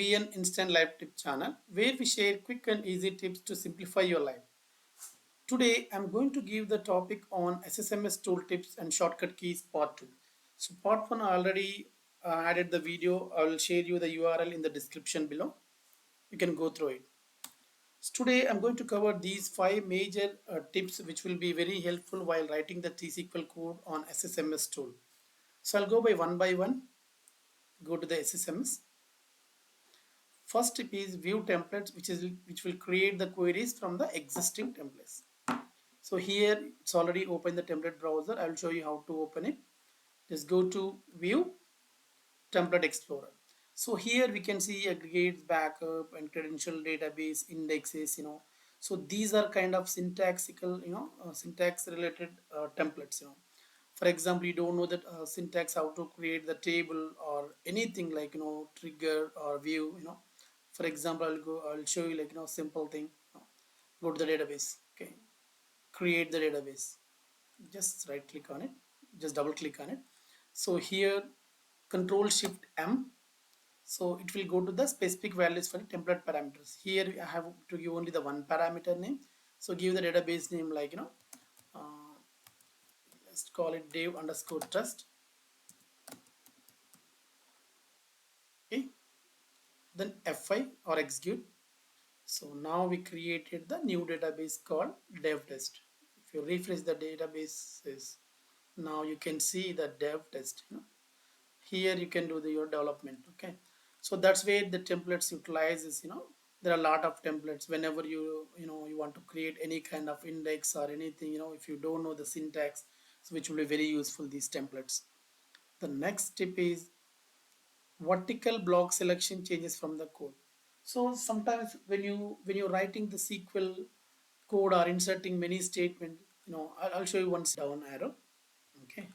Be an instant live tip channel where we share quick and easy tips to simplify your life. Today I'm going to give the topic on SSMS tooltips and shortcut keys part 2. So part 1 I already added the video. I will share you the URL in the description below. You can go through it. So today I'm going to cover these 5 major tips which will be very helpful while writing the T-SQL code on SSMS tool. So I'll go by one. Go to the SSMS. First tip is view templates, which will create the queries from the existing templates. So here it's already open the template browser. I will show you how to open it. Just go to view template explorer. So here we can see aggregates, backup, and credential database indexes. So these are kind of syntactical, syntax related templates. For example, you don't know that syntax how to create the table or anything like trigger or view. For example, I'll show you like simple thing. Go to the database. Okay, create the database. Just right click on it. Just double click on it. So here Control Shift M. So it will go to the specific values for the template parameters. Here I have to give only the one parameter name. So give the database name like let's call it dev underscore trust. Okay, then F5 or execute. So now we created the new database called dev test. If you refresh the databases, now you can see the dev test. Here you can do your development. Okay, so that's where the templates utilizes. There are a lot of templates. Whenever you want to create any kind of index or anything, if you don't know the syntax, so which will be very useful, these templates. The next tip is vertical block selection changes from the code. So sometimes when you're writing the SQL code or inserting many statements, I'll show you one down arrow. Okay,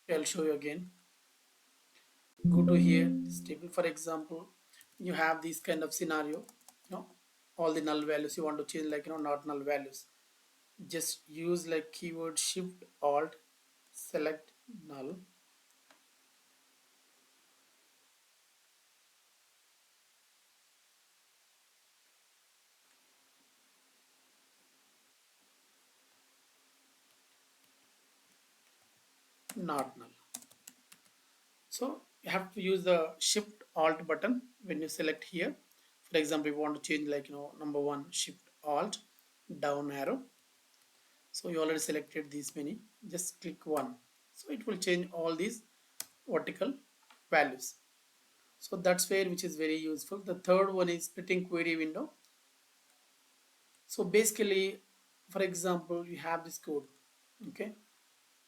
I'll show you again. Go to here, this table. For example, you have this kind of scenario. All the null values you want to change, like not null values. Just use like keyword Shift Alt, select null. Not null. So you have to use the Shift Alt button when you select here. For example, you want to change like number one, Shift Alt, down arrow. So you already selected these many. Just click one. So it will change all these vertical values. So that's where which is very useful. The third one is splitting query window. So basically, for example, you have this code. Okay.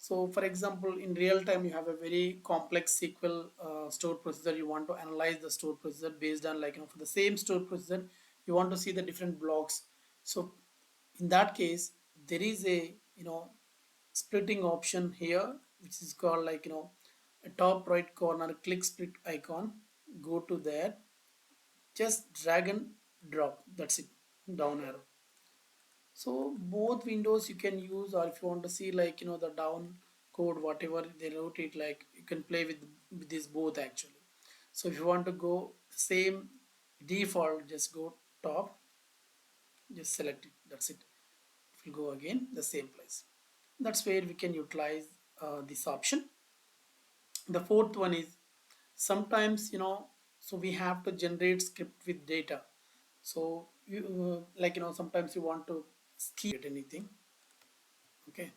So for example, in real time, you have a very complex SQL store procedure. You want to analyze the store procedure based on like, for the same store procedure, you want to see the different blocks. So in that case, there is a, splitting option here, which is called like, a top right corner, click split icon, go to there, just drag and drop. That's it, down arrow. So both windows you can use, or if you want to see like the down code whatever they wrote it, like you can play with this both actually. So if you want to go same default, just go top, just select it. That's it. If you go again the same place, that's where we can utilize this option. The fourth one is sometimes so we have to generate script with data. So you like sometimes you want to skip anything. Okay,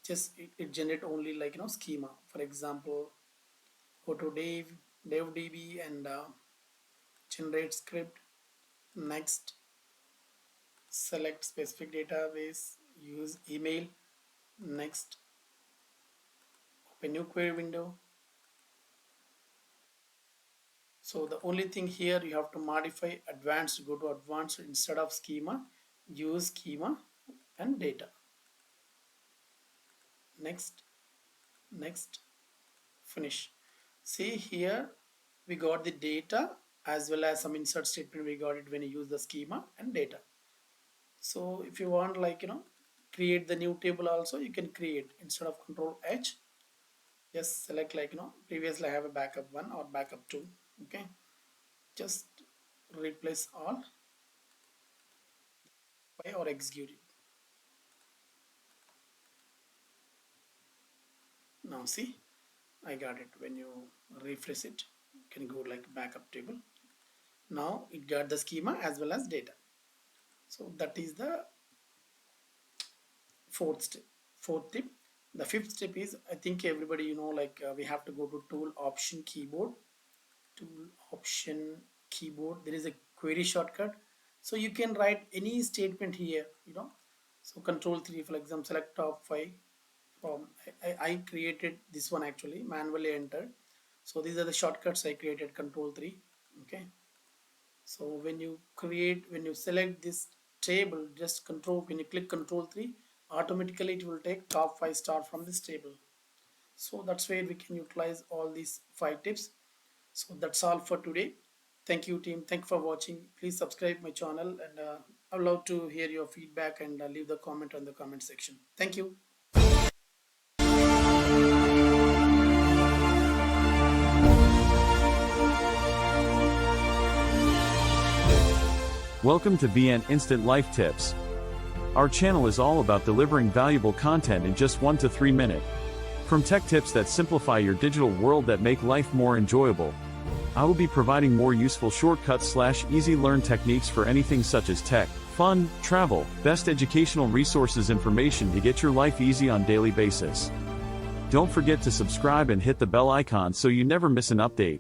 just it generate only like schema. For example, go to devdb and generate script. Next, select specific database, use email. Next, open new query window. So the only thing here, you have to modify advanced, go to advanced, instead of schema, use schema and data. Next, next, finish. See here, we got the data as well as some insert statement. We got it when you use the schema and data. So if you want, like, create the new table also, you can create. Instead of Control H, just select, like, previously I have a backup 1 or backup 2. Okay, just replace all by or execute it. Now see, I got it. When you refresh it, you can go like backup table. Now it got the schema as well as data. So that is the fourth tip. The fifth step is, I think everybody like we have to go to tool option keyboard. There is a query shortcut, so you can write any statement here. So Control 3, for example, select top 5 from I created this one, actually manually entered. So these are the shortcuts I created. Control 3. Okay, so when you select this table, just when you click Control 3, automatically it will take top 5 star from this table. So that's where we can utilize all these 5 tips. So that's all for today. Thank you, team. Thank you for watching. Please subscribe my channel, and I would love to hear your feedback, and leave the comment on the comment section. Thank you. Welcome to VN Instant Life Tips. Our channel is all about delivering valuable content in just 1 to 3 minutes. From tech tips that simplify your digital world that make life more enjoyable, I will be providing more useful shortcuts / easy learn techniques for anything such as tech, fun, travel, best educational resources, information to get your life easy on daily basis. Don't forget to subscribe and hit the bell icon so you never miss an update.